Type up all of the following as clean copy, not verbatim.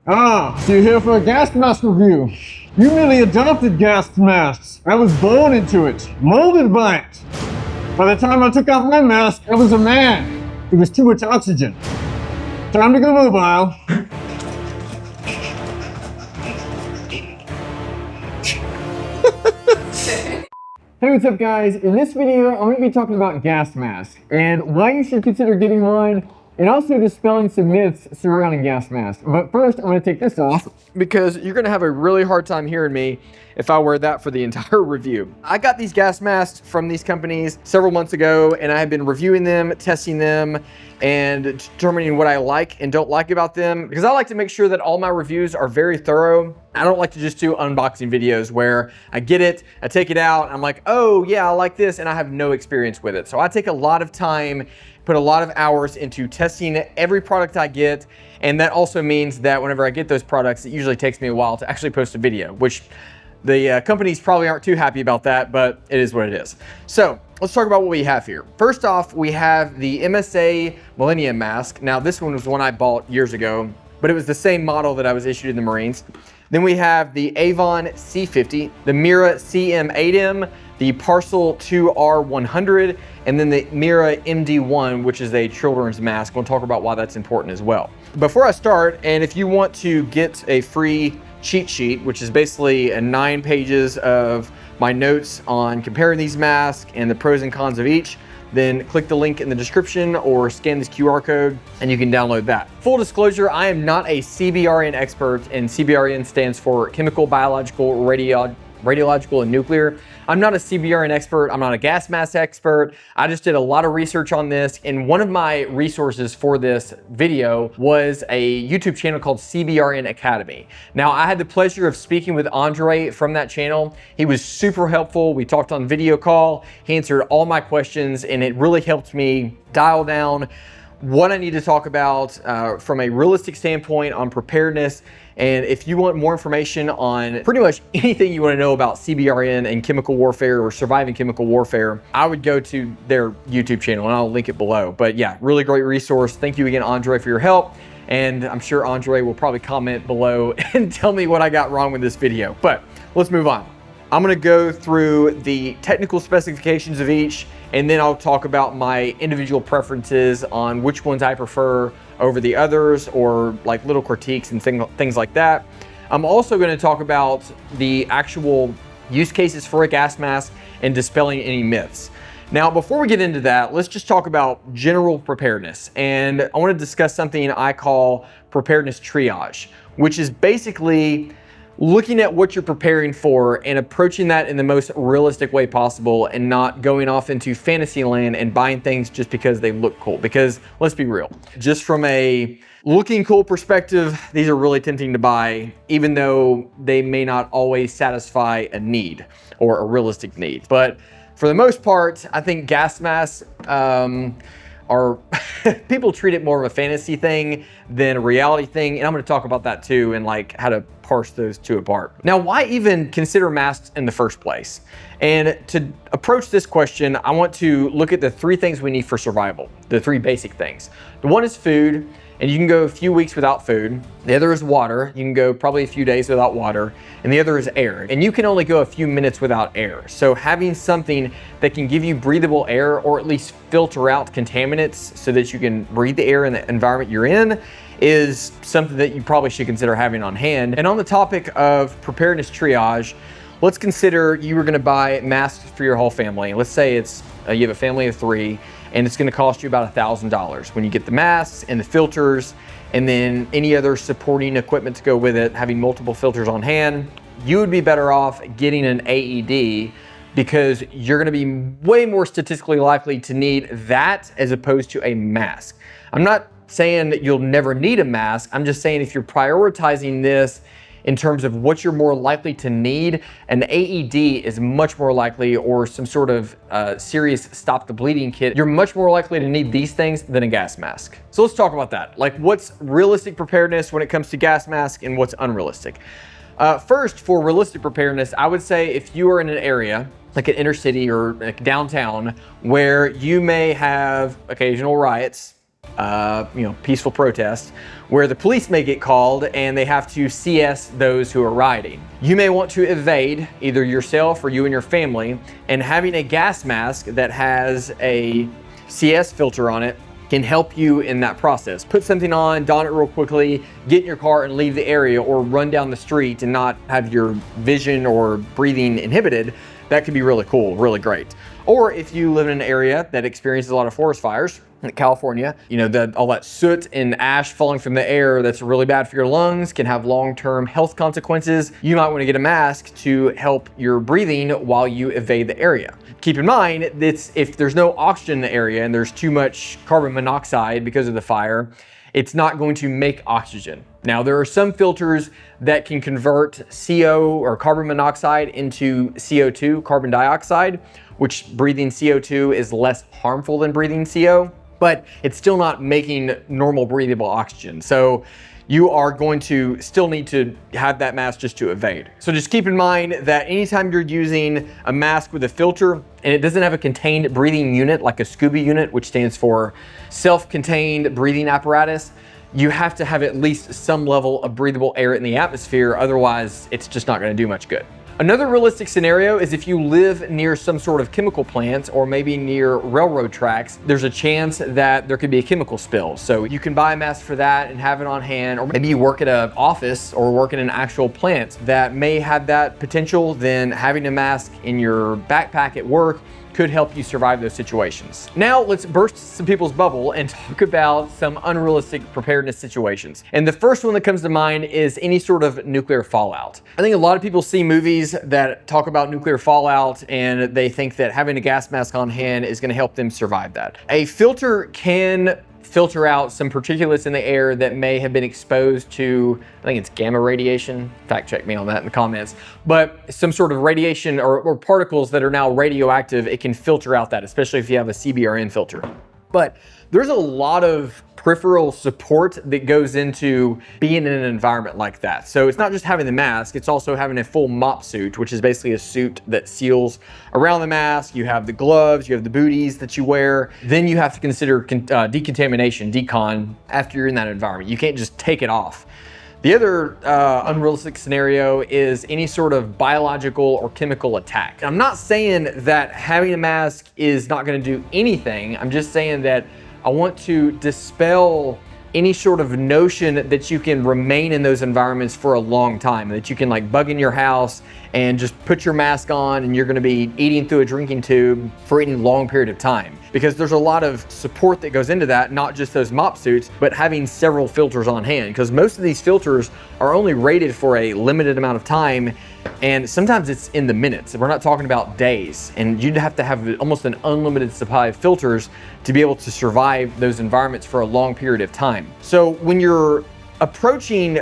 Ah, so you're here for a gas mask review. You merely adopted gas masks. I was born into it, molded by it. By the time I took off my mask, I was a man. It was too much oxygen. Time to go mobile. Hey, what's up guys? In this video, I'm going to be talking about gas masks and why you should consider getting one, and also dispelling some myths surrounding gas masks. But first, I'm going to take this off because you're going to have a really hard time hearing me if I wear that for the entire review. I got these gas masks from these companies several months ago, and I have been reviewing them, testing them, and determining what I like and don't like about them, because I like to make sure that all my reviews are very thorough. I don't like to just do unboxing videos where I get it, I take it out, I'm like, oh yeah, I like this, and I have no experience with it. So I take a lot of time, put a lot of hours into testing every product I get, and that also means that whenever I get those products, it usually takes me a while to actually post a video, which the companies probably aren't too happy about that, but it is what it is. So let's talk about what we have here. First off, we have the MSA Millennium mask. Now this one was one I bought years ago, but it was the same model that I was issued in the Marines. Then we have the Avon C50, the Mira CM-8M, the Parcil IIR-100, and then the Mira MD1, which is a children's mask. We'll talk about why that's important as well. Before I start, and if you want to get a free cheat sheet, which is basically 9 pages of my notes on comparing these masks and the pros and cons of each, then click the link in the description or scan this QR code and you can download that. Full disclosure, I am not a CBRN expert, and CBRN stands for chemical, biological, radiological, and nuclear. I'm not a CBRN expert. I'm not a gas mask expert. I just did a lot of research on this, and one of my resources for this video was a YouTube channel called CBRN Academy. Now, I had the pleasure of speaking with Andre from that channel. He was super helpful. We talked on video call. He answered all my questions, and it really helped me dial down what I need to talk about from a realistic standpoint on preparedness. And if you want more information on pretty much anything you want to know about CBRN and chemical warfare or surviving chemical warfare, I would go to their YouTube channel, and I'll link it below. But yeah, really great resource. Thank you again, Andre, for your help. And I'm sure Andre will probably comment below and tell me what I got wrong with this video. But let's move on. I'm going to go through the technical specifications of each, and then I'll talk about my individual preferences on which ones I prefer over the others, or like little critiques and things like that. I'm also going to talk about the actual use cases for a gas mask and dispelling any myths. Now, before we get into that, let's just talk about general preparedness. And I want to discuss something I call preparedness triage, which is basically looking at what you're preparing for and approaching that in the most realistic way possible, and not going off into fantasy land and buying things just because they look cool. Because let's be real, just from a looking cool perspective, these are really tempting to buy, even though they may not always satisfy a need or a realistic need. But for the most part, I think gas masks are people treat it more of a fantasy thing than a reality thing, and I'm going to talk about that too, and like how to parse those two apart. Now, why even consider masks in the first place? And to approach this question, I want to look at the 3 things we need for survival, the 3 basic things. The one is food, and you can go a few weeks without food. The other is water. You can go probably a few days without water. And the other is air. And you can only go a few minutes without air. So having something that can give you breathable air, or at least filter out contaminants so that you can breathe the air in the environment you're in, is something that you probably should consider having on hand. And on the topic of preparedness triage, let's consider you were gonna buy masks for your whole family. Let's say it's you have a family of 3, and it's gonna cost you about $1,000 when you get the masks and the filters, and then any other supporting equipment to go with it, having multiple filters on hand. You would be better off getting an AED, because you're gonna be way more statistically likely to need that as opposed to a mask. I'm not saying that you'll never need a mask. I'm just saying if you're prioritizing this in terms of what you're more likely to need, an AED is much more likely, or some sort of serious stop the bleeding kit. You're much more likely to need these things than a gas mask. So let's talk about that. Like, what's realistic preparedness when it comes to gas mask, and what's unrealistic? First, for realistic preparedness, I would say if you are in an area like an inner city or like downtown where you may have occasional riots, peaceful protest, where the police may get called and they have to CS those who are rioting. You may want to evade, either yourself or you and your family, and having a gas mask that has a CS filter on it can help you in that process. Put something on, don it real quickly, get in your car and leave the area, or run down the street and not have your vision or breathing inhibited. That could be really cool, really great. Or if you live in an area that experiences a lot of forest fires, like California, all that soot and ash falling from the air that's really bad for your lungs, can have long-term health consequences. You might want to get a mask to help your breathing while you evade the area. Keep in mind that if there's no oxygen in the area and there's too much carbon monoxide because of the fire, it's not going to make oxygen. Now, there are some filters that can convert CO or carbon monoxide into CO2, carbon dioxide, which breathing CO2 is less harmful than breathing CO, but it's still not making normal breathable oxygen. So you are going to still need to have that mask just to evade. So just keep in mind that anytime you're using a mask with a filter and it doesn't have a contained breathing unit like a SCUBA unit, which stands for self-contained breathing apparatus, you have to have at least some level of breathable air in the atmosphere. Otherwise, it's just not going to do much good. Another realistic scenario is if you live near some sort of chemical plant or maybe near railroad tracks, there's a chance that there could be a chemical spill. So you can buy a mask for that and have it on hand, or maybe you work at an office or work in an actual plant that may have that potential. Then having a mask in your backpack at work could help you survive those situations. Now let's burst some people's bubble and talk about some unrealistic preparedness situations. And the first one that comes to mind is any sort of nuclear fallout. I think a lot of people see movies that talk about nuclear fallout and they think that having a gas mask on hand is gonna help them survive that. A filter can filter out some particulates in the air that may have been exposed to, I think it's gamma radiation, fact check me on that in the comments, but some sort of radiation or particles that are now radioactive, it can filter out that, especially if you have a CBRN filter. But there's a lot of peripheral support that goes into being in an environment like that. So it's not just having the mask, it's also having a full mop suit, which is basically a suit that seals around the mask. You have the gloves, you have the booties that you wear. Then you have to consider decontamination, decon, after you're in that environment. You can't just take it off. The other unrealistic scenario is any sort of biological or chemical attack. I'm not saying that having a mask is not going to do anything. I'm just saying that I want to dispel any sort of notion that you can remain in those environments for a long time, that you can like bug in your house and just put your mask on and you're going to be eating through a drinking tube for any long period of time. Because there's a lot of support that goes into that, not just those mop suits, but having several filters on hand. Because most of these filters are only rated for a limited amount of time, and sometimes it's in the minutes. We're not talking about days, and you'd have to have almost an unlimited supply of filters to be able to survive those environments for a long period of time. So when you're approaching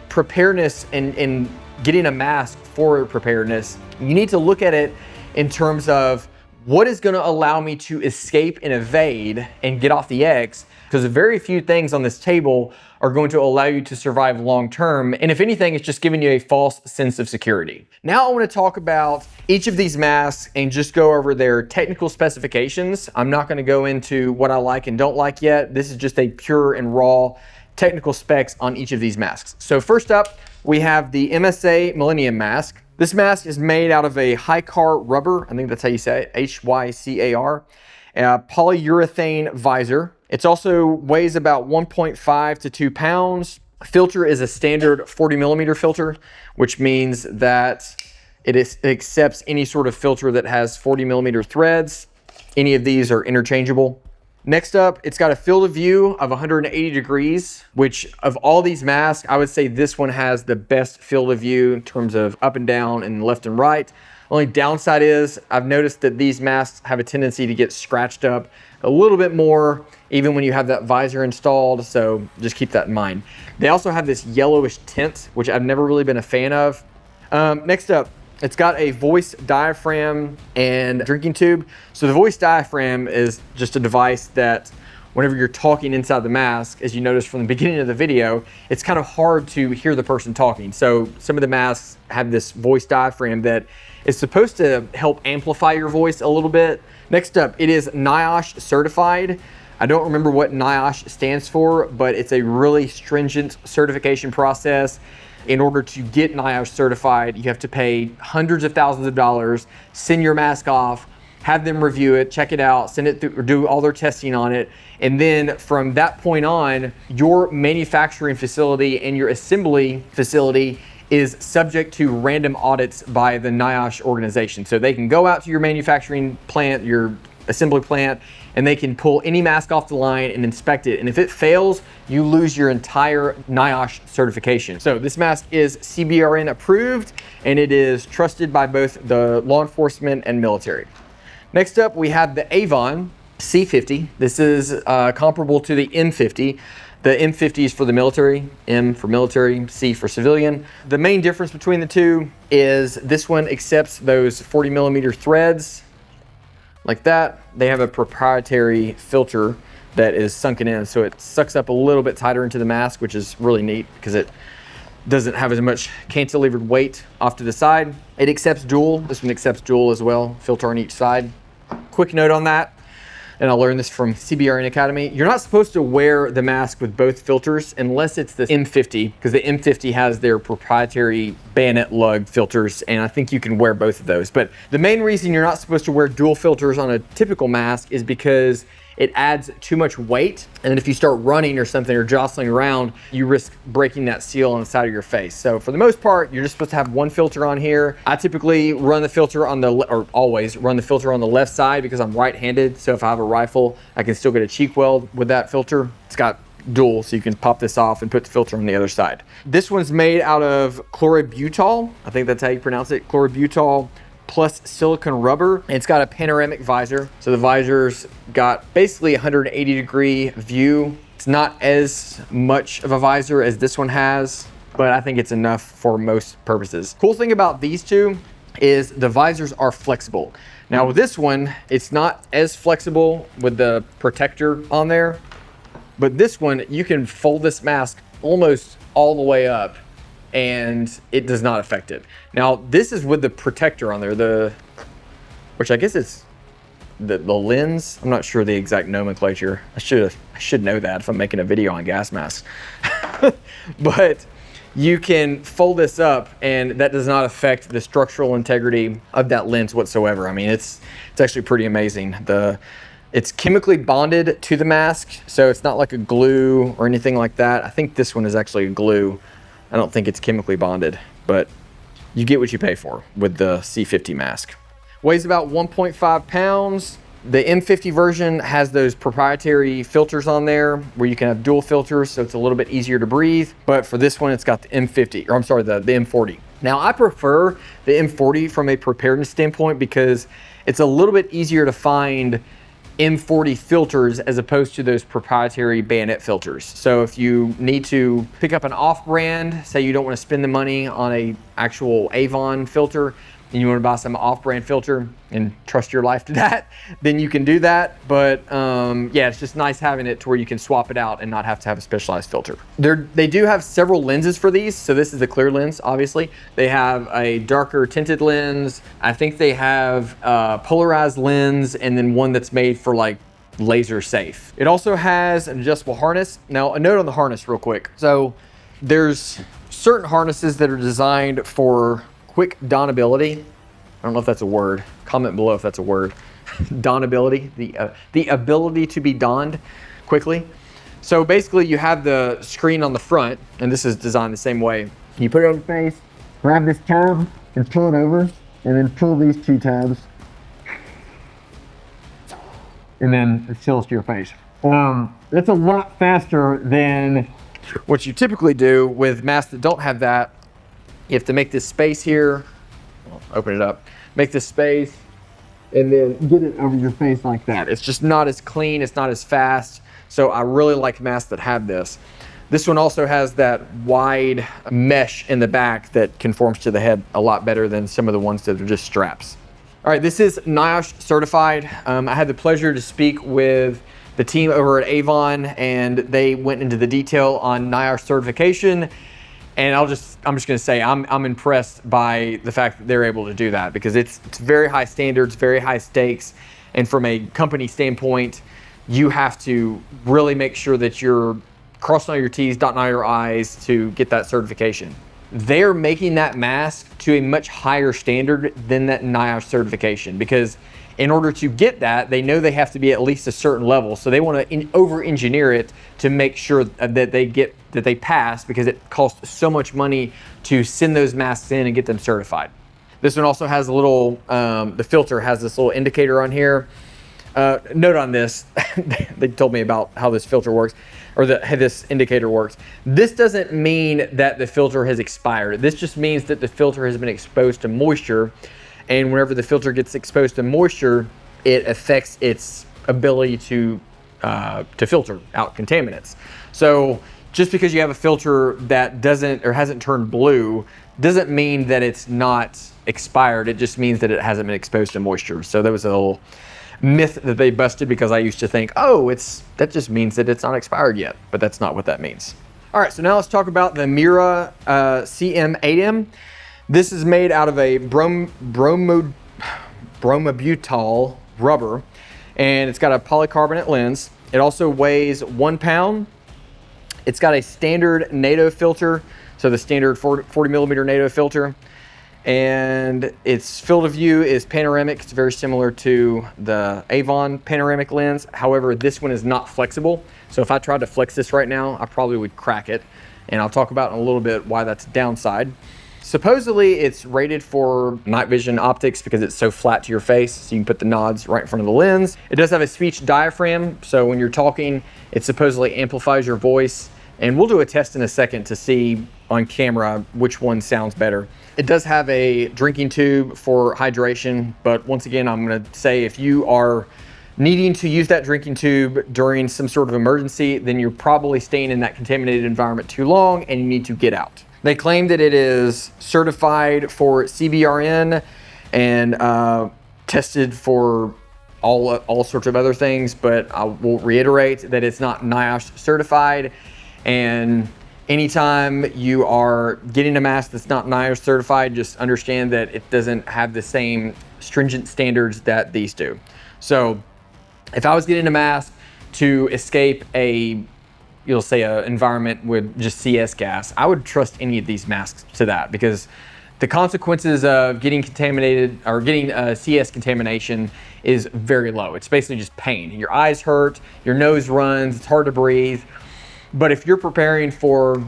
preparedness and getting a mask for preparedness, you need to look at it in terms of what is going to allow me to escape and evade and get off the X, because very few things on this table are going to allow you to survive long term. And if anything, it's just giving you a false sense of security. Now I want to talk about each of these masks and just go over their technical specifications. I'm not going to go into what I like and don't like yet. This is just a pure and raw technical specs on each of these masks. So first up, we have the MSA Millennium mask. This mask is made out of a Hycar rubber, I think that's how you say it, H-Y-C-A-R, polyurethane visor. It also weighs about 1.5 to 2 pounds. Filter is a standard 40 millimeter filter, which means that it accepts any sort of filter that has 40 millimeter threads. Any of these are interchangeable. Next up, it's got a field of view of 180 degrees, which of all these masks, I would say this one has the best field of view in terms of up and down and left and right. Only downside is I've noticed that these masks have a tendency to get scratched up a little bit more, even when you have that visor installed, so just keep that in mind. They also have this yellowish tint, which I've never really been a fan of. Next up, it's got a voice diaphragm and drinking tube. So the voice diaphragm is just a device that whenever you're talking inside the mask, as you noticed from the beginning of the video, it's kind of hard to hear the person talking. So some of the masks have this voice diaphragm that is supposed to help amplify your voice a little bit. Next up, it is NIOSH certified. I don't remember what NIOSH stands for, but it's a really stringent certification process. In order to get NIOSH certified, you have to pay hundreds of thousands of dollars, send your mask off, have them review it, check it out, send it through, do all their testing on it. And then from that point on, your manufacturing facility and your assembly facility is subject to random audits by the NIOSH organization. So they can go out to your manufacturing plant, your assembly plant, and they can pull any mask off the line and inspect it. And if it fails, you lose your entire NIOSH certification. So this mask is CBRN approved, and it is trusted by both the law enforcement and military. Next up, we have the Avon C50. This is comparable to the M50. The M50 is for the military, M for military, C for civilian. The main difference between the two is this one accepts those 40 millimeter threads like that. They have a proprietary filter that is sunken in, so it sucks up a little bit tighter into the mask, which is really neat because it doesn't have as much cantilevered weight off to the side. It accepts dual. This one accepts dual as well, filter on each side. Quick note on that, and I learned this from CBRN Academy. You're not supposed to wear the mask with both filters unless it's the M50, because the M50 has their proprietary bayonet lug filters, and I think you can wear both of those. But the main reason you're not supposed to wear dual filters on a typical mask is because it adds too much weight, and then if you start running or something or jostling around, you risk breaking that seal on the side of your face. So for the most part, you're just supposed to have one filter on here. I typically run the filter on the, or always run the filter on the left side because I'm right-handed. So if I have a rifle, I can still get a cheek weld with that filter. It's got dual, so you can pop this off and put the filter on the other side. This one's made out of chlorobutol. I think that's how you pronounce it, chlorobutol plus silicone rubber. And it's got a panoramic visor. So the visor's got basically 180-degree view. It's not as much of a visor as this one has, but I think it's enough for most purposes. Cool thing about these two is the visors are flexible. Now with this one, it's not as flexible with the protector on there, but this one, you can fold this mask almost all the way up and it does not affect it. Now this is with the protector on there, which I guess it's the lens. I'm not sure the exact nomenclature. I should know that if I'm making a video on gas masks. But you can fold this up and that does not affect the structural integrity of that lens whatsoever. I mean, it's actually pretty amazing. It's chemically bonded to the mask, so it's not like a glue or anything like that. I think this one is actually a glue. I don't think it's chemically bonded, but you get what you pay for with the C50 mask. Weighs about 1.5 pounds. The M50 version has those proprietary filters on there where you can have dual filters, so it's a little bit easier to breathe. But for this one, it's got the M50, or I'm sorry, the M40. Now I prefer the M40 from a preparedness standpoint because it's a little bit easier to find M40 filters as opposed to those proprietary bayonet filters. So if you need to pick up an off-brand, say you don't want to spend the money on a actual Avon filter and you want to buy some off-brand filter and trust your life to that, then you can do that. But yeah, it's just nice having it to where you can swap it out and not have to have a specialized filter. They do have several lenses for these. So this is the clear lens, obviously. They have a darker tinted lens. I think they have a polarized lens and then one that's made for like laser safe. It also has an adjustable harness. Now a note on the harness real quick. So there's certain harnesses that are designed for quick donability. I don't know if that's a word. Comment below if that's a word. Donability, the ability to be donned quickly. So basically you have the screen on the front, and this is designed the same way. You put it on your face, grab this tab and pull it over, and then pull these two tabs, and then it seals to your face. That's a lot faster than what you typically do with masks that don't have that. You have to make this space here, open it up, make this space, and then get it over your face like that. It's just not as clean, it's not as fast. So I really like masks that have this. This one also has that wide mesh in the back that conforms to the head a lot better than some of the ones that are just straps. All right, this is NIOSH certified. I had the pleasure to speak with the team over at Avon, and they went into the detail on NIOSH certification. And I'm just gonna say I'm impressed by the fact that they're able to do that, because it's very high standards, very high stakes, and from a company standpoint, you have to really make sure that you're crossing all your T's, dotting all your I's to get that certification. They're making that mask to a much higher standard than that NIOSH certification, because in order to get that, they know they have to be at least a certain level. So they want to over-engineer it to make sure that they pass, because it costs so much money to send those masks in and get them certified. This one also has a little, the filter has this little indicator on here. Note on this, they told me about how this filter works, or how this indicator works. This doesn't mean that the filter has expired. This just means that the filter has been exposed to moisture, and whenever the filter gets exposed to moisture, it affects its ability to filter out contaminants. So just because you have a filter that doesn't or hasn't turned blue doesn't mean that it's not expired. It just means that it hasn't been exposed to moisture. So that was a little myth that they busted, because I used to think, oh, that just means that it's not expired yet, but that's not what that means. All right, so now let's talk about the Mira CM8M. This is made out of a bromobutyl rubber, and it's got a polycarbonate lens. It also weighs 1 pound. It's got a standard NATO filter, so the standard 40 millimeter NATO filter. And its field of view is panoramic. It's very similar to the Avon panoramic lens. However, this one is not flexible. So if I tried to flex this right now, I probably would crack it. And I'll talk about in a little bit why that's a downside. Supposedly it's rated for night vision optics because it's so flat to your face, so you can put the nods right in front of the lens. It does have a speech diaphragm, so when you're talking, it supposedly amplifies your voice. And we'll do a test in a second to see on camera which one sounds better. It does have a drinking tube for hydration, but once again, I'm gonna say if you are needing to use that drinking tube during some sort of emergency, then you're probably staying in that contaminated environment too long and you need to get out. They claim that it is certified for CBRN and tested for all sorts of other things, but I will reiterate that it's not NIOSH certified. And anytime you are getting a mask that's not NIOSH certified, just understand that it doesn't have the same stringent standards that these do. So if I was getting a mask to escape an environment with just CS gas, I would trust any of these masks to that, because the consequences of getting contaminated or getting CS contamination is very low. It's basically just pain. Your eyes hurt, your nose runs, it's hard to breathe. But if you're preparing for,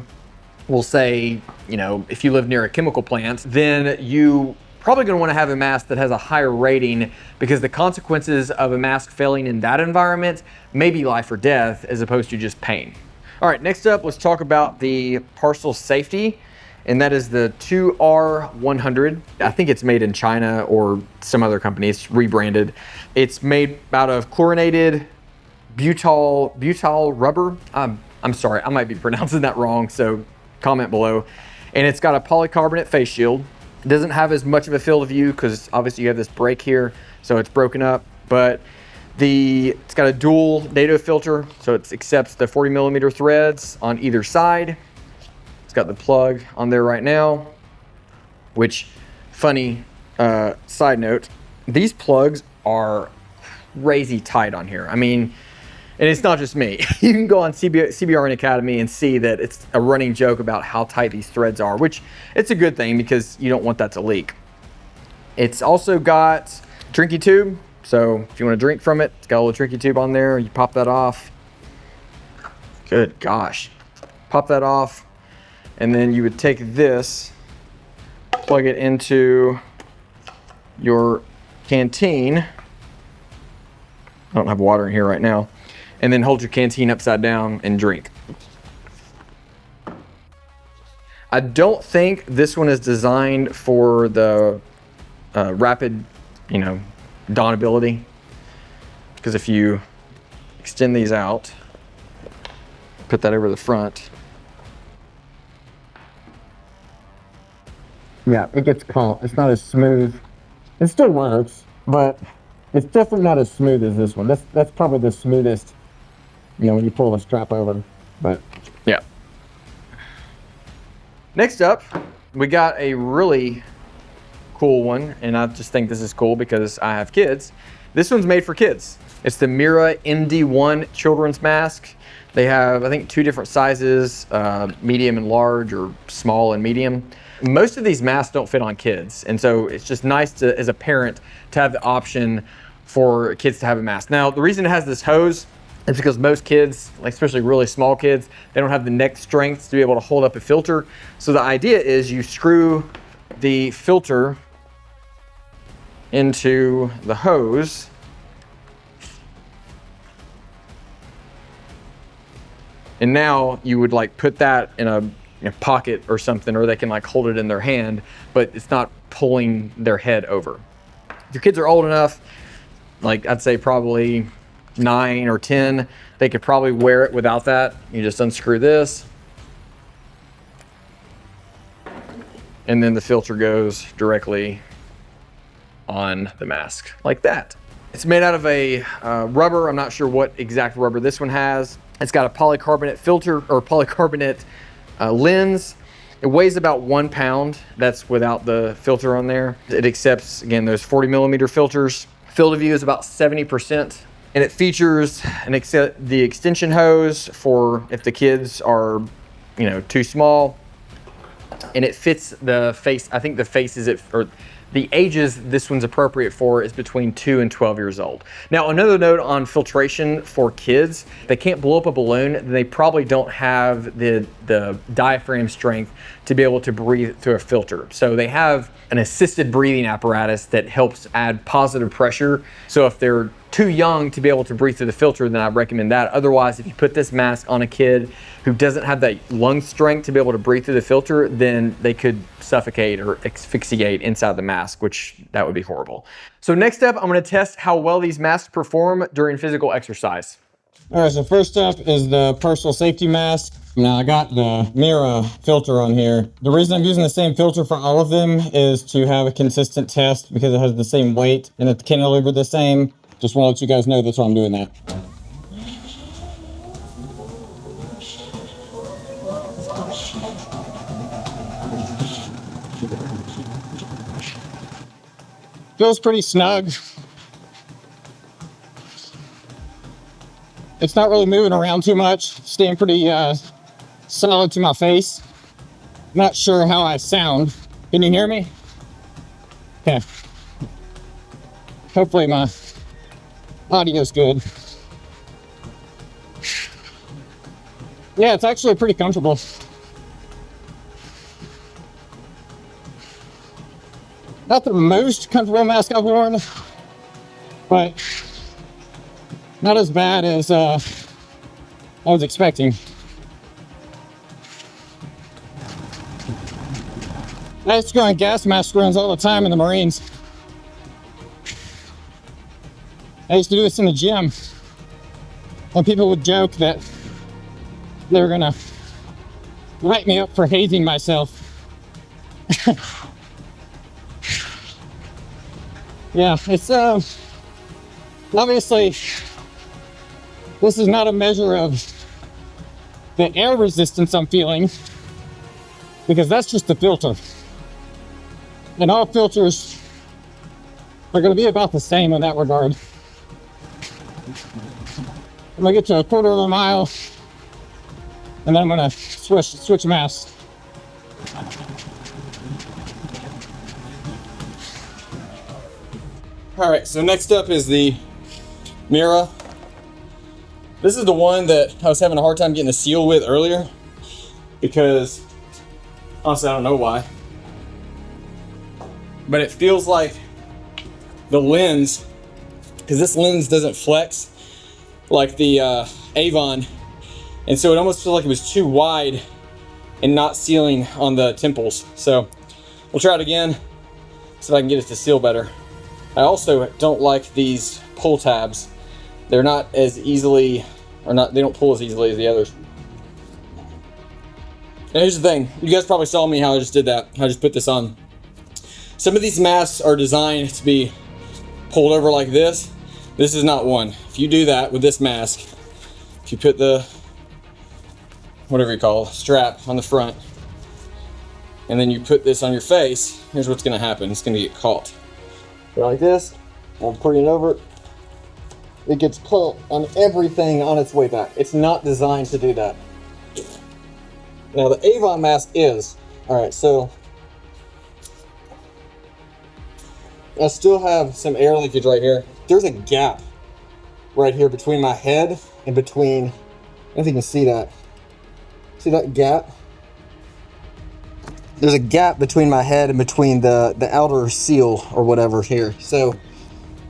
we'll say, if you live near a chemical plant, then you probably going to want to have a mask that has a higher rating, because the consequences of a mask failing in that environment may be life or death as opposed to just pain. All right, next up, let's talk about the Parcil Safety, and that is the 2R100. I think it's made in China or some other company. It's rebranded. It's made out of chlorinated butyl rubber. I'm sorry, I might be pronouncing that wrong, so comment below. And it's got a polycarbonate face shield. It doesn't have as much of a field of view because obviously you have this break here, so it's broken up. But it's got a dual NATO filter, so it accepts the 40 millimeter threads on either side. It's got the plug on there right now, which, funny side note, these plugs are crazy tight on here. I mean, and it's not just me. You can go on CBRN Academy and see that it's a running joke about how tight these threads are, which it's a good thing because you don't want that to leak. It's also got a drinking tube. So if you want to drink from it, it's got a little drinking tube on there. You pop that off. Good gosh. Pop that off. And then you would take this, plug it into your canteen. I don't have water in here right now. And then hold your canteen upside down and drink. I don't think this one is designed for the rapid, dawnability. Because if you extend these out, put that over the front. Yeah, it gets caught. It's not as smooth. It still works, but it's definitely not as smooth as this one. That's probably the smoothest, when you pull the strap over, but. Yeah. Next up, we got a really cool one, and I just think this is cool because I have kids. This one's made for kids. It's the Mira MD1 children's mask. They have, I think, 2 different sizes, medium and large, or small and medium. Most of these masks don't fit on kids, and so it's just nice to, as a parent, to have the option for kids to have a mask. Now, the reason it has this hose is because most kids, like especially really small kids, they don't have the neck strength to be able to hold up a filter. So the idea is you screw the filter into the hose, and now you would like put that in a pocket or something, or they can like hold it in their hand, but it's not pulling their head over. If your kids are old enough, like I'd say probably 9 or 10, they could probably wear it without that. You just unscrew this, and then the filter goes directly on the mask like that. It's made out of a rubber. I'm not sure what exact rubber this one has. It's got a polycarbonate filter, or polycarbonate lens. It weighs about 1 pound. That's without the filter on there. It accepts, again, those 40mm filters. Field of view is about 70%. And it features the extension hose for if the kids are, too small. And it fits the face. I think the face is or the ages this one's appropriate for is between 2 and 12 years old. Now, another note on filtration for kids: they can't blow up a balloon. They probably don't have the diaphragm strength to be able to breathe through a filter. So they have an assisted breathing apparatus that helps add positive pressure. So if they're too young to be able to breathe through the filter, then I recommend that. Otherwise, if you put this mask on a kid who doesn't have that lung strength to be able to breathe through the filter, then they could suffocate or asphyxiate inside the mask, which that would be horrible. So next up, I'm gonna test how well these masks perform during physical exercise. All right, so first up is the Parcil Safety mask. Now I got the Mira filter on here. The reason I'm using the same filter for all of them is to have a consistent test because it has the same weight and the cantilever the same. Just want to let you guys know that's why I'm doing that. Feels pretty snug. It's not really moving around too much, staying pretty solid to my face. Not sure how I sound. Can you hear me? Okay. Hopefully my audio's good. Yeah, it's actually pretty comfortable. Not the most comfortable mask I've worn, but not as bad as I was expecting. I used to go on gas mask runs all the time in the Marines. I used to do this in the gym, and people would joke that they were gonna write me up for hazing myself. Yeah, it's obviously this is not a measure of the air resistance I'm feeling, because that's just the filter. And all filters are going to be about the same in that regard. I'm going to get to a 1/4 mile, and then I'm going to switch masks. All right, so next up is the Mira. This is the one that I was having a hard time getting a seal with earlier, because honestly, I don't know why. But it feels like the lens, because this lens doesn't flex like the Avon, and so it almost feels like it was too wide and not sealing on the temples. So we'll try it again, see if I can get it to seal better. I also don't like these pull tabs. They're not as easily, they don't pull as easily as the others. And here's the thing, you guys probably saw me how I just did that. I just put this on. Some of these masks are designed to be pulled over like this. This is not one. If you do that with this mask, if you put the, whatever you call it, strap on the front, and then you put this on your face, here's what's gonna happen. It's gonna get caught. Go like this, I'm putting it over, it gets pulled on everything on its way back. It's not designed to do that. Now the Avon mask is. All right, so I still have some air leakage right here. There's a gap right here between my head and between, I don't know if you can see that. See that gap? There's a gap between my head and between the outer seal or whatever here. So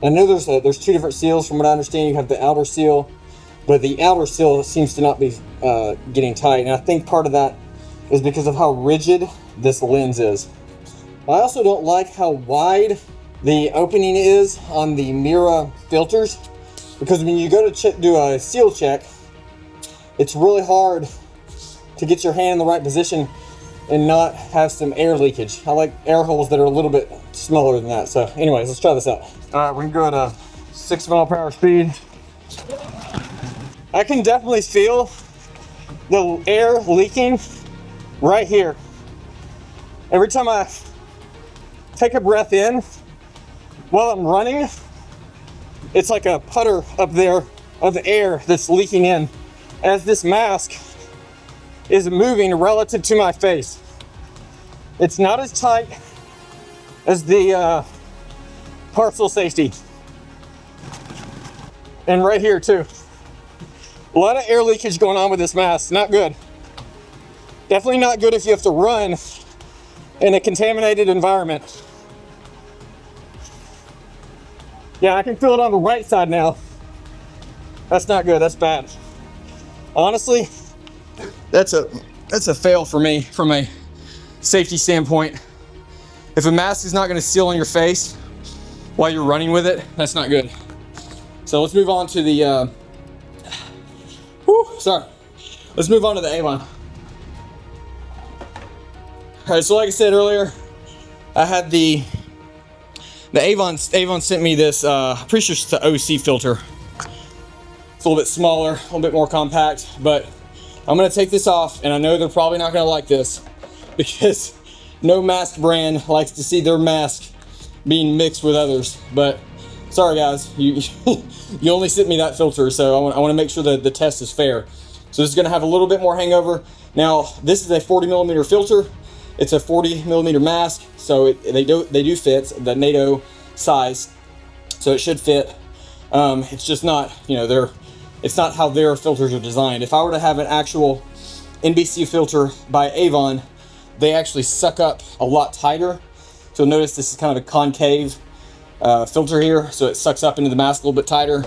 I know there's two different seals from what I understand. You have the outer seal, but the outer seal seems to not be getting tight. And I think part of that is because of how rigid this lens is. I also don't like how wide the opening is on the Mira filters, because when you go to do a seal check, it's really hard to get your hand in the right position and not have some air leakage. I like air holes that are a little bit smaller than that. So anyways, let's try this out. All right, we're gonna go at a 6 mile per hour speed. I can definitely feel the air leaking right here. Every time I take a breath in while I'm running, it's like a puddle up there of the air that's leaking in as this mask is moving relative to my face. It's not as tight as the Parcil Safety. And right here too. A lot of air leakage going on with this mask, not good. Definitely not good if you have to run in a contaminated environment. Yeah, I can feel it on the right side now. That's not good, that's bad. Honestly, that's a fail for me from a safety standpoint. If a mask is not gonna seal on your face while you're running with it, that's not good. So let's move on to the, let's move on to the Avon. All right, so like I said earlier, I had the Avon sent me this, pretty sure it's the OC filter. It's a little bit smaller, a little bit more compact, but I'm gonna take this off, and I know they're probably not gonna like this because no mask brand likes to see their mask being mixed with others. But sorry guys, you you only sent me that filter, so I wanna make sure that the test is fair. So this is gonna have a little bit more hangover. Now, this is a 40mm filter. It's a 40mm mask, so they do fit the NATO size, so it should fit. It's just not, it's not how their filters are designed. If I were to have an actual NBC filter by Avon, they actually suck up a lot tighter. So you'll notice this is kind of a concave filter here, so it sucks up into the mask a little bit tighter,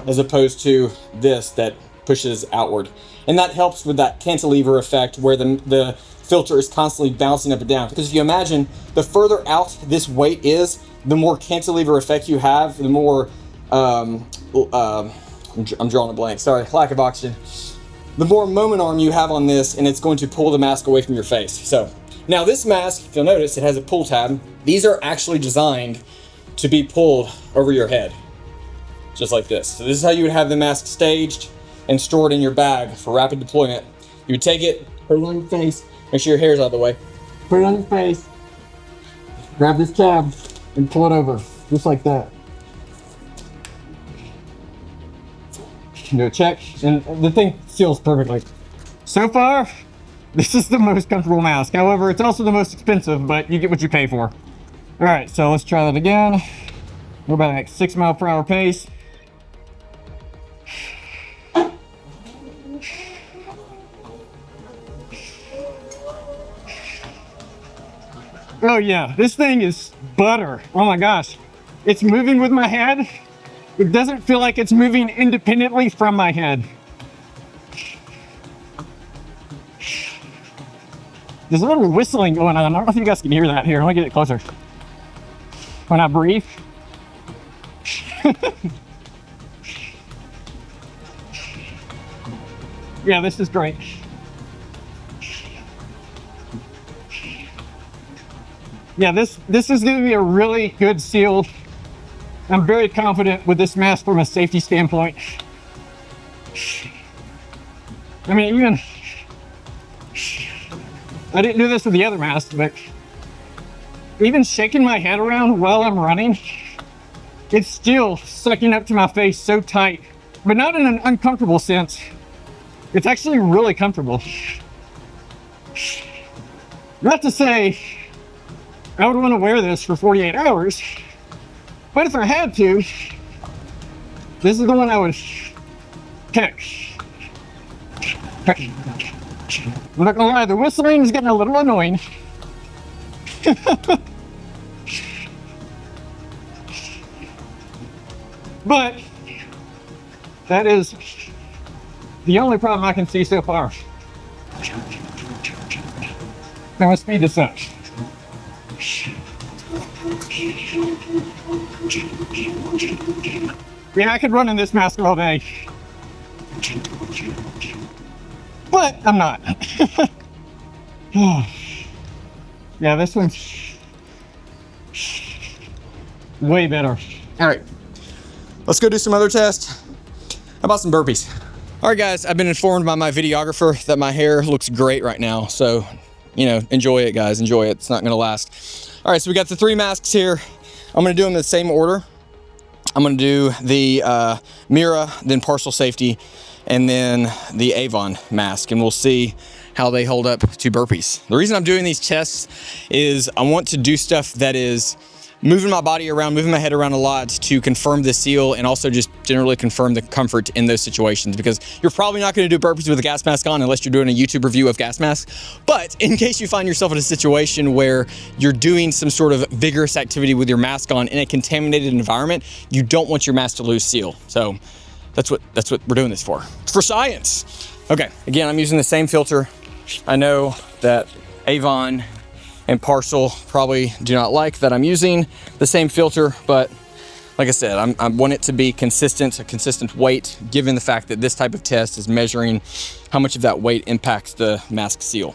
as opposed to this that pushes outward. And that helps with that cantilever effect where the filter is constantly bouncing up and down. Because if you imagine, the further out this weight is, the more cantilever effect you have, the more, I'm drawing a blank, sorry, lack of oxygen. The more moment arm you have on this, and it's going to pull the mask away from your face. So, now this mask, if you'll notice, it has a pull tab. These are actually designed to be pulled over your head, just like this. So this is how you would have the mask staged and stored in your bag for rapid deployment. You would take it, put it on your face, make sure your hair's out of the way, put it on your face, grab this tab, and pull it over, just like that. Do a check, and the thing seals perfectly. So far, this is the most comfortable mask. However, it's also the most expensive, but you get what you pay for. All right, so let's try that again. We're about like 6 mile per hour pace. Oh yeah, this thing is butter. Oh my gosh. It's moving with my head. It doesn't feel like it's moving independently from my head. There's a little whistling going on. I don't know if you guys can hear that. Here, let me get it closer. When I breathe. Yeah, this is great. Yeah, this is going to be a really good seal. I'm very confident with this mask from a safety standpoint. I mean, even I didn't do this with the other mask, but even shaking my head around while I'm running, it's still sucking up to my face so tight, but not in an uncomfortable sense. It's actually really comfortable. Not to say I would want to wear this for 48 hours, but if I had to, this is the one I would pick. I'm not gonna lie, the whistling is getting a little annoying. But that is the only problem I can see so far. Now let's speed this up. Yeah, I could run in this mask all day, but I'm not. Yeah, this one's way better. All right, let's go do some other tests. How about some burpees? All right, guys, I've been informed by my videographer that my hair looks great right now. So, you know, enjoy it, guys, enjoy it. It's not gonna last. All right, so we got the 3 masks here. I'm gonna do them in the same order. I'm gonna do the MIRA, then Parcil Safety, and then the Avon mask, and we'll see how they hold up to burpees. The reason I'm doing these tests is I want to do stuff that is moving my body around, moving my head around a lot to confirm the seal and also just generally confirm the comfort in those situations, because you're probably not gonna do burpees with a gas mask on unless you're doing a YouTube review of gas masks. But in case you find yourself in a situation where you're doing some sort of vigorous activity with your mask on in a contaminated environment, you don't want your mask to lose seal. So that's what we're doing this for. It's for science. Okay, again, I'm using the same filter. I know that Avon and Parcil probably do not like that I'm using the same filter, but like I said, I want it to be consistent, a consistent weight, given the fact that this type of test is measuring how much of that weight impacts the mask seal.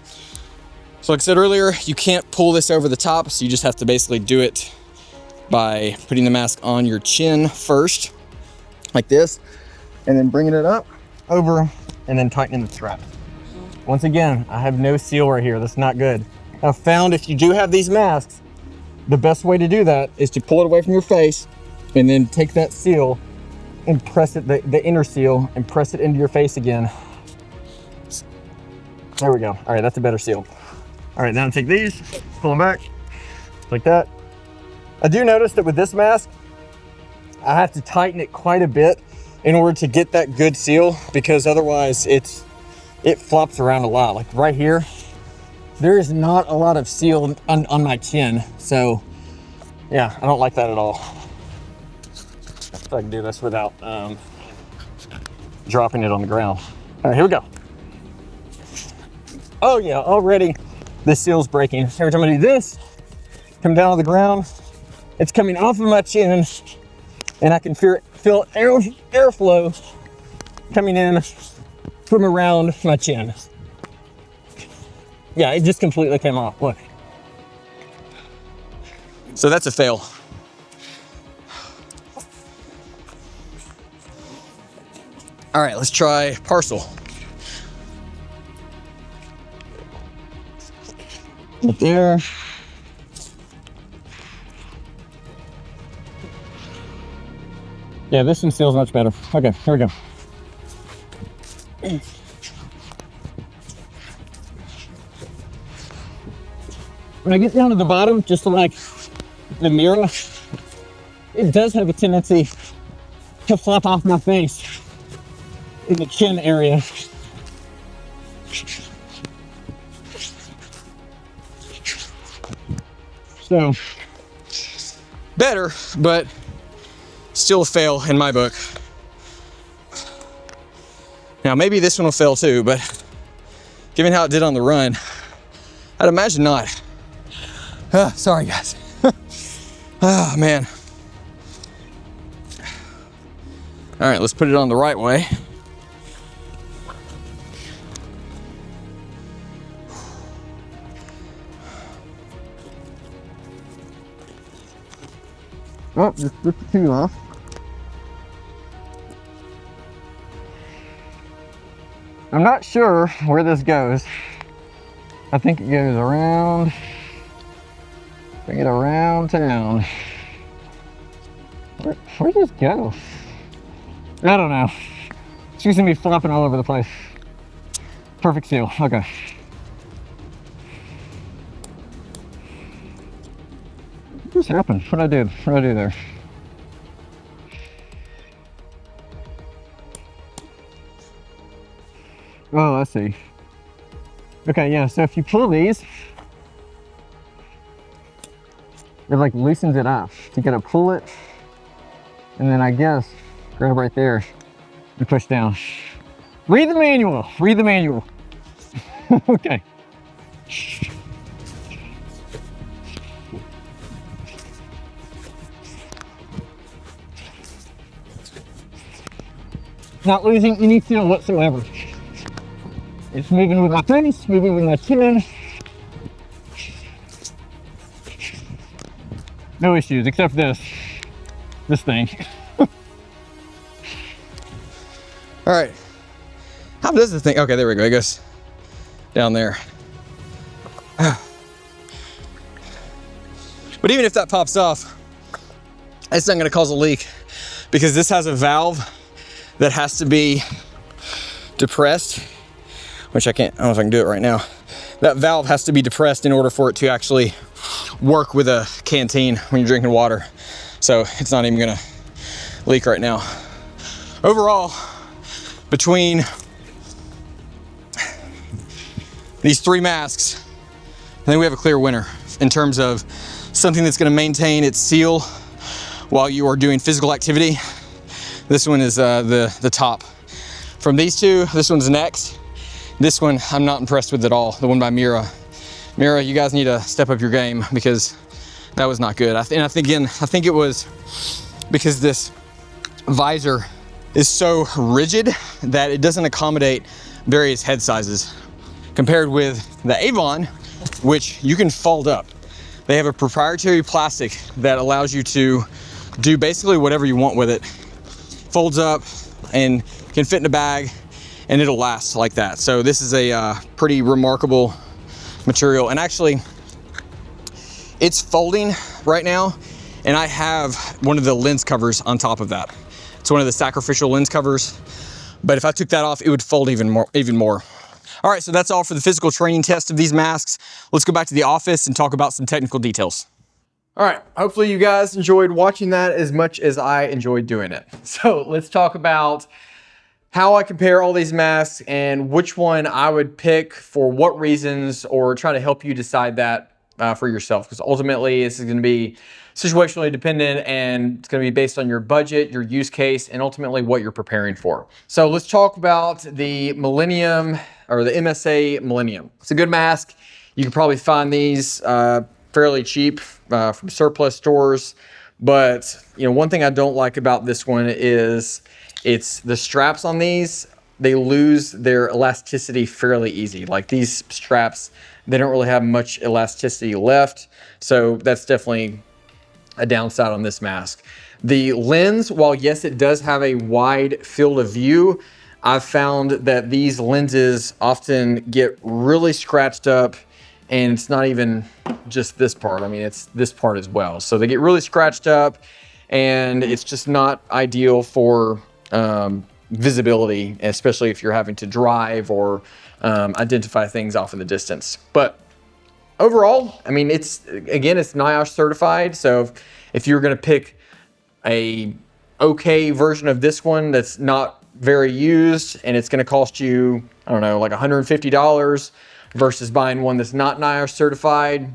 So like I said earlier, you can't pull this over the top, so you just have to basically do it by putting the mask on your chin first, like this, and then bringing it up, over, and then tightening the strap. Once again, I have no seal right here. That's not good. I've found if you do have these masks, the best way to do that is to pull it away from your face and then take that seal and press it, the inner seal, and press it into your face again. There we go. All right, that's a better seal. All right, now take these, pull them back, like that. I do notice that with this mask, I have to tighten it quite a bit in order to get that good seal, because otherwise it flops around a lot. Like right here, there is not a lot of seal on my chin. So yeah, I don't like that at all. If I can do this without dropping it on the ground. All right, here we go. Oh yeah, already the seal's breaking. Every time I do this, come down to the ground, it's coming off of my chin, and I can feel airflow coming in from around my chin. Yeah, it just completely came off, look. So that's a fail. All right, let's try Parcil. Right there. Yeah, this one seals much better. Okay, here we go. When I get down to the bottom, just like the MIRA, it does have a tendency to flop off my face in the chin area. So, better, but still a fail in my book. Now, maybe this one will fail too, but given how it did on the run, I'd imagine not. Sorry, guys. Oh, man. All right, let's put it on the right way. Oh, just rip the two off. I'm not sure where this goes. I think it goes around, bring it around town. Where'd this go? I don't know. She's gonna be flopping all over the place. Perfect seal, okay. What just happened? What did I do there? Oh, I see. Okay, yeah, so if you pull these, it like loosens it up. You gotta pull it, and then I guess grab right there and push down. Read the manual, read the manual. Okay. Not losing any feel whatsoever. It's moving with my face, moving with my chin. No issues except this thing. All right. How does this thing? Okay, there we go. It goes down there. But even if that pops off, it's not going to cause a leak because this has a valve that has to be depressed, which I don't know if I can do it right now. That valve has to be depressed in order for it to actually work with a canteen when you're drinking water. So it's not even gonna leak right now. Overall, between these 3 masks, I think we have a clear winner in terms of something that's gonna maintain its seal while you are doing physical activity. This one is the top. From these 2, this one's next. This one I'm not impressed with at all, the one by Mira. Mira, you guys need to step up your game because that was not good. I think it was because this visor is so rigid that it doesn't accommodate various head sizes compared with the Avon, which you can fold up. They have a proprietary plastic that allows you to do basically whatever you want with it. Folds up and can fit in a bag and it'll last like that. So this is a pretty remarkable material, and actually it's folding right now, and I have one of the lens covers on top of that. It's one of the sacrificial lens covers, but if I took that off, it would fold even more. All right, so that's all for the physical training test of these masks. Let's go back to the office and talk about some technical details. All right, hopefully you guys enjoyed watching that as much as I enjoyed doing it. So let's talk about how I compare all these masks and which one I would pick for what reasons, or try to help you decide that for yourself. Because ultimately this is gonna be situationally dependent, and it's gonna be based on your budget, your use case, and ultimately what you're preparing for. So let's talk about the Millennium, or the MSA Millennium. It's a good mask. You can probably find these fairly cheap from surplus stores. But one thing I don't like about this one is it's the straps on these, they lose their elasticity fairly easy. Like these straps, they don't really have much elasticity left. So that's definitely a downside on this mask. The lens, while yes, it does have a wide field of view, I've found that these lenses often get really scratched up, and it's not even just this part. I mean, it's this part as well. So they get really scratched up, and it's just not ideal for visibility, especially if you're having to drive or identify things off in the distance. But overall, I mean, it's NIOSH certified. So if you're gonna pick a okay version of this one that's not very used, and it's gonna cost you, I don't know, like $150 versus buying one that's not NIOSH certified,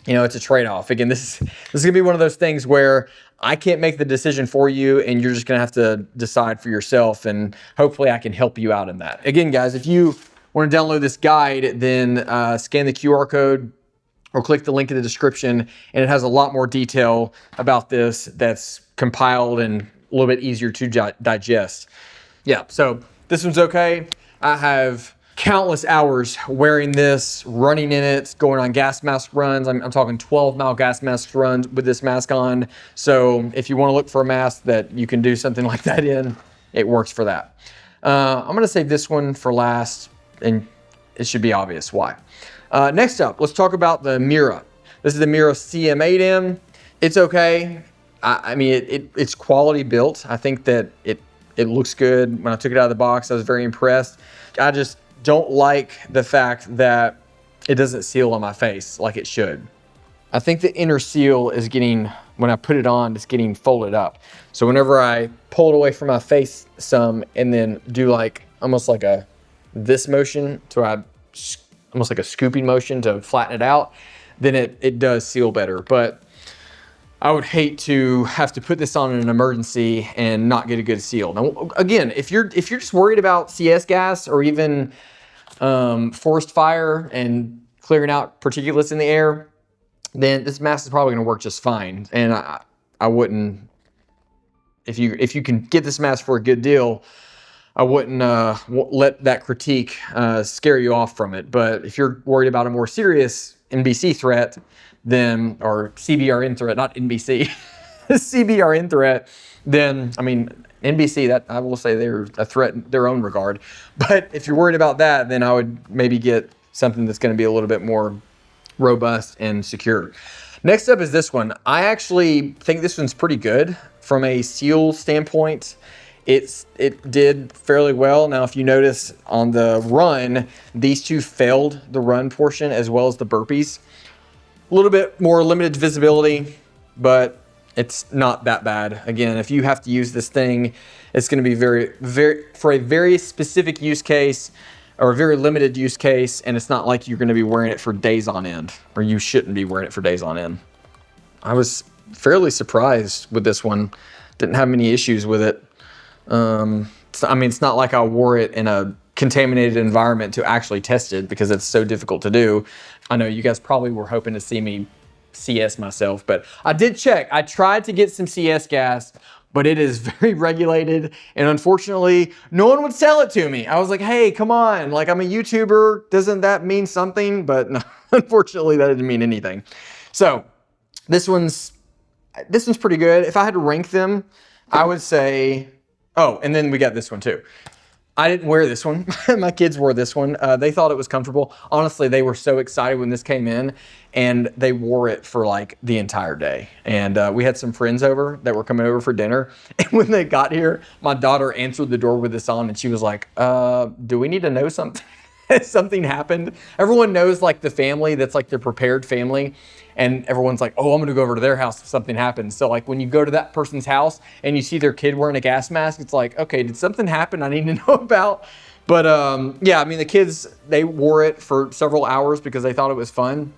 it's a trade-off. Again, this is gonna be one of those things where I can't make the decision for you, and you're just gonna have to decide for yourself, and hopefully I can help you out in that. Again, guys, if you wanna download this guide, then scan the QR code or click the link in the description, and it has a lot more detail about this that's compiled and a little bit easier to digest. Yeah, so this one's okay. I have countless hours wearing this, running in it, going on gas mask runs. I'm talking 12-mile gas mask runs with this mask on. So if you want to look for a mask that you can do something like that in, it works for that. I'm going to save this one for last, and it should be obvious why. Next up, let's talk about the Mira. This is the Mira CM8M. It's okay. I mean, it's quality built. I think that it looks good. When I took it out of the box, I was very impressed. I just don't like the fact that it doesn't seal on my face like it should. I think the inner seal is getting, when I put it on, it's getting folded up. So whenever I pull it away from my face some and then do like, almost like this motion, almost like a scooping motion to flatten it out, then it does seal better. But I would hate to have to put this on in an emergency and not get a good seal. Now, again, if you're just worried about CS gas or even forest fire and clearing out particulates in the air, then this mask is probably going to work just fine. And I wouldn't, if you can get this mask for a good deal, I wouldn't let that critique scare you off from it. But if you're worried about a more serious NBC threat, then, or CBRN threat, not NBC, CBRN threat, then, I mean, NBC, that I will say they're a threat in their own regard. But if you're worried about that, then I would maybe get something that's going to be a little bit more robust and secure. Next up is this one. I actually think this one's pretty good from a seal standpoint. It did fairly well. Now, if you notice on the run, these two failed the run portion as well as the burpees. A little bit more limited visibility, but it's not that bad. Again, if you have to use this thing, it's going to be for a very specific use case or a very limited use case, and it's not like you're going to be wearing it for days on end, or you shouldn't be wearing it for days on end. I was fairly surprised with this one. Didn't have many issues with it. I mean, it's not like I wore it in a contaminated environment to actually test it because it's so difficult to do. I know you guys probably were hoping to see me CS myself, but I did check. I tried to get some CS gas, but it is very regulated, and unfortunately, no one would sell it to me. I was like, hey, come on, like, I'm a YouTuber, doesn't that mean something? But no, unfortunately, that didn't mean anything. So this one's pretty good. If I had to rank them, I would say, oh, and then we got this one too. I didn't wear this one. My kids wore this one. They thought it was comfortable. Honestly, they were so excited when this came in, and they wore it for like the entire day. And we had some friends over that were coming over for dinner. And when they got here, my daughter answered the door with this on, and she was like, do we need to know something? Something happened. Everyone knows like the family that's like the prepared family. And everyone's like, oh, I'm gonna go over to their house if something happens. So like when you go to that person's house and you see their kid wearing a gas mask, it's like, okay, did something happen I need to know about? But yeah, I mean, the kids, they wore it for several hours because they thought it was fun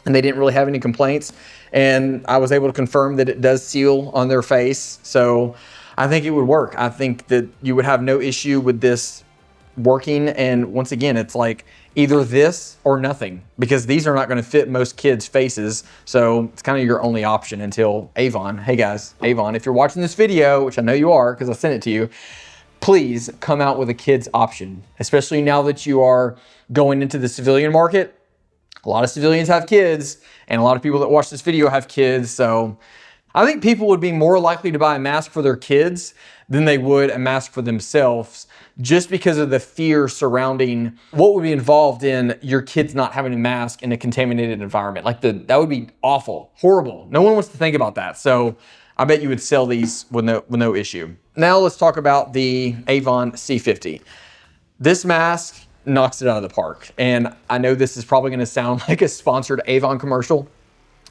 and they didn't really have any complaints. And I was able to confirm that it does seal on their face. So I think it would work. I think that you would have no issue with this working. And once again, it's like either this or nothing, because these are not going to fit most kids' faces. So it's kind of your only option until Avon. Hey guys, Avon, if you're watching this video, which I know you are because I sent it to you, please come out with a kids option, especially now that you are going into the civilian market. A lot of civilians have kids, and a lot of people that watch this video have kids. So I think people would be more likely to buy a mask for their kids than they would a mask for themselves, just because of the fear surrounding what would be involved in your kids not having a mask in a contaminated environment. Like that would be awful, horrible. No one wants to think about that. So I bet you would sell these with no issue. Now let's talk about the Avon C50. This mask knocks it out of the park. And I know this is probably gonna sound like a sponsored Avon commercial.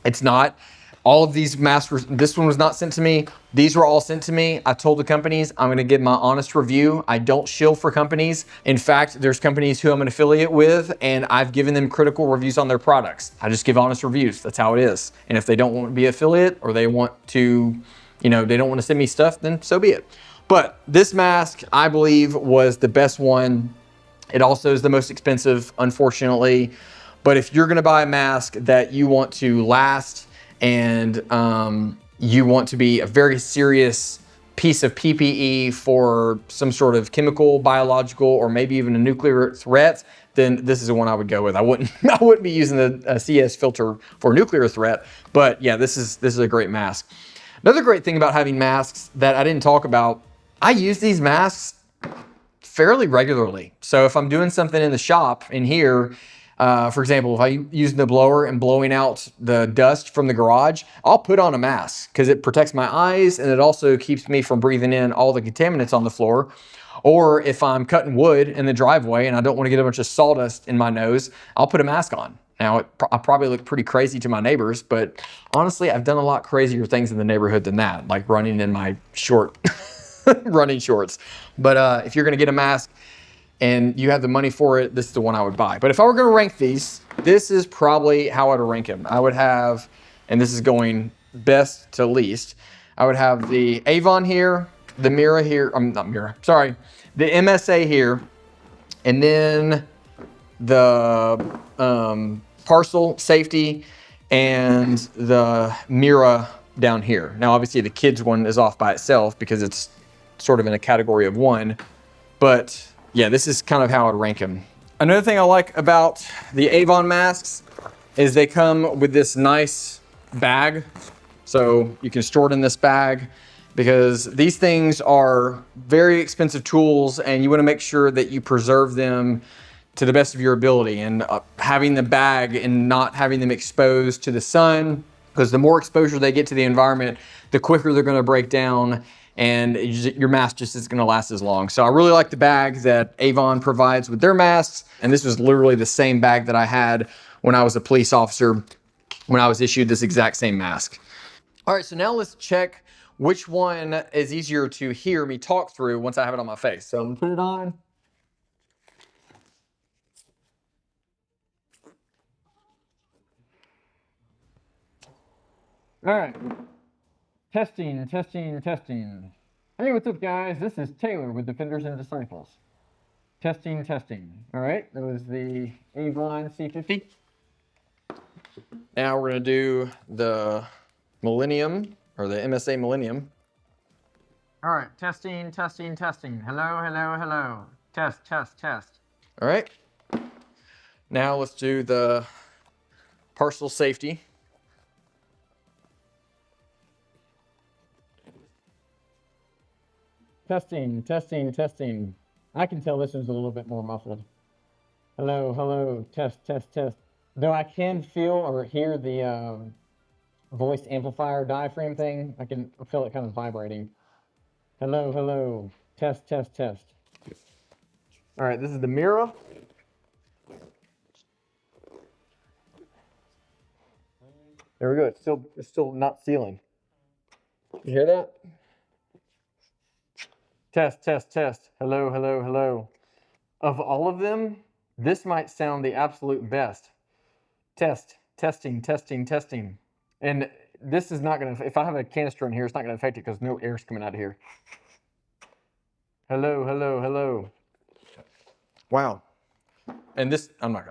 It's not. All of these masks, this one was not sent to me. These were all sent to me. I told the companies I'm gonna give my honest review. I don't shill for companies. In fact, there's companies who I'm an affiliate with, and I've given them critical reviews on their products. I just give honest reviews. That's how it is. And if they don't want to be affiliate, or they want to, they don't want to send me stuff, then so be it. But this mask, I believe, was the best one. It also is the most expensive, unfortunately. But if you're gonna buy a mask that you want to last, and you want to be a very serious piece of PPE for some sort of chemical, biological, or maybe even a nuclear threat, then this is the one I would go with. I wouldn't be using the CS filter for nuclear threat, but yeah, this is a great mask. Another great thing about having masks that I didn't talk about, I use these masks fairly regularly. So if I'm doing something in the shop in here, For example, if I'm using the blower and blowing out the dust from the garage, I'll put on a mask because it protects my eyes and it also keeps me from breathing in all the contaminants on the floor. Or if I'm cutting wood in the driveway and I don't want to get a bunch of sawdust in my nose, I'll put a mask on. Now, I probably look pretty crazy to my neighbors, but honestly, I've done a lot crazier things in the neighborhood than that, like running in my running shorts. But if you're gonna get a mask and you have the money for it, this is the one I would buy. But if I were gonna rank these, this is probably how I'd rank them. I would have, and this is going best to least, I would have the Avon here, the Mira here, not Mira, sorry, the MSA here, and then the Parcil Safety and the Mira down here. Now, obviously the kids one is off by itself because it's sort of in a category of one, but yeah, this is kind of how I'd rank them. Another thing I like about the Avon masks is they come with this nice bag. So you can store it in this bag because these things are very expensive tools and you want to make sure that you preserve them to the best of your ability, and having the bag and not having them exposed to the sun, because the more exposure they get to the environment, the quicker they're going to break down and your mask just isn't going to last as long. So I really like the bag that Avon provides with their masks, and this was literally the same bag that I had when I was a police officer when I was issued this exact same mask. All right, so now let's check which one is easier to hear me talk through once I have it on my face. So I'm gonna put it on. All right. Testing, testing, testing. Hey, what's up, guys? This is Taylor with Defenders and Disciples. Testing, testing. All right, that was the Avon C50. Now we're gonna do the Millennium, or the MSA Millennium. All right, testing, testing, testing. Hello, hello, hello. Test, test, test. All right. Now let's do the Parcil Safety. Testing, testing, testing. I can tell this one's a little bit more muffled. Hello, hello, test, test, test. Though I can feel or hear the voice amplifier diaphragm thing, I can feel it kind of vibrating. Hello, hello, test, test, test. All right, this is the Mira. There we go. It's still not sealing. You hear that? Test, test, test. Hello, hello, hello. Of all of them, this might sound the absolute best. Test, testing, testing, testing. And this is not gonna, if I have a canister in here, it's not gonna affect it because no air's coming out of here. Hello, hello, hello. Wow. And this, I'm not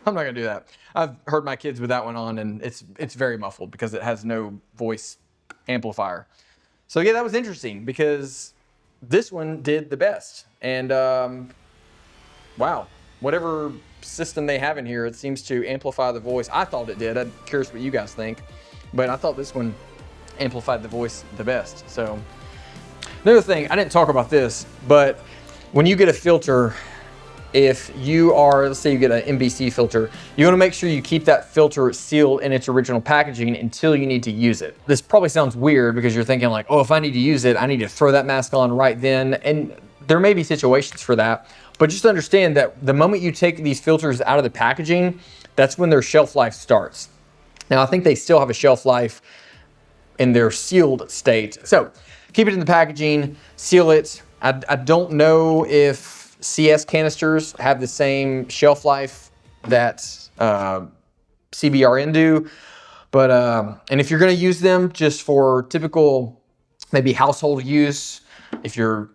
gonna do that. I've heard my kids with that one on, and it's very muffled because it has no voice amplifier. So yeah, that was interesting because this one did the best. And wow, whatever system they have in here, it seems to amplify the voice. I thought it did. I'm curious what you guys think, but I thought this one amplified the voice the best. So another thing, I didn't talk about this, but when you get a filter, if you are, let's say you get an MBC filter, you want to make sure you keep that filter sealed in its original packaging until you need to use it. This probably sounds weird because you're thinking like, oh, if I need to use it, I need to throw that mask on right then. And there may be situations for that, but just understand that the moment you take these filters out of the packaging, that's when their shelf life starts. Now, I think they still have a shelf life in their sealed state. So keep it in the packaging, seal it. I don't know if CS canisters have the same shelf life that CBRN do, but and if you're going to use them just for typical maybe household use, if you're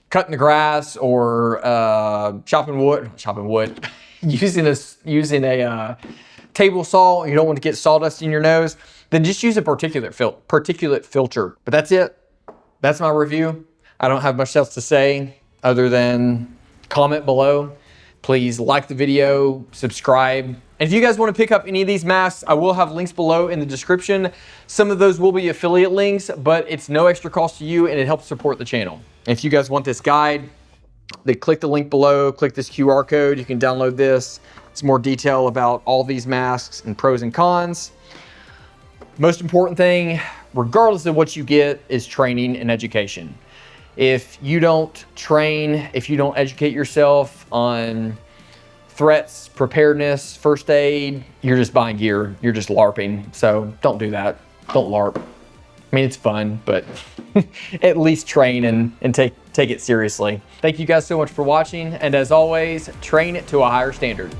cutting the grass or chopping wood using a table saw, you don't want to get sawdust in your nose, then just use a particulate filter. But that's it. That's my review. I don't have much else to say other than comment below. Please like the video, subscribe. And if you guys want to pick up any of these masks, I will have links below in the description. Some of those will be affiliate links, but it's no extra cost to you and it helps support the channel. If you guys want this guide, They click the link below, click this QR code. You can download this. It's more detail about all these masks and pros and cons. Most important thing, regardless of what you get, is training and education. If you don't train, if you don't educate yourself on threats, preparedness, first aid, you're just buying gear. You're just LARPing. So don't do that. Don't LARP. I mean, it's fun, but at least train and take it seriously. Thank you guys so much for watching. And as always, train it to a higher standard.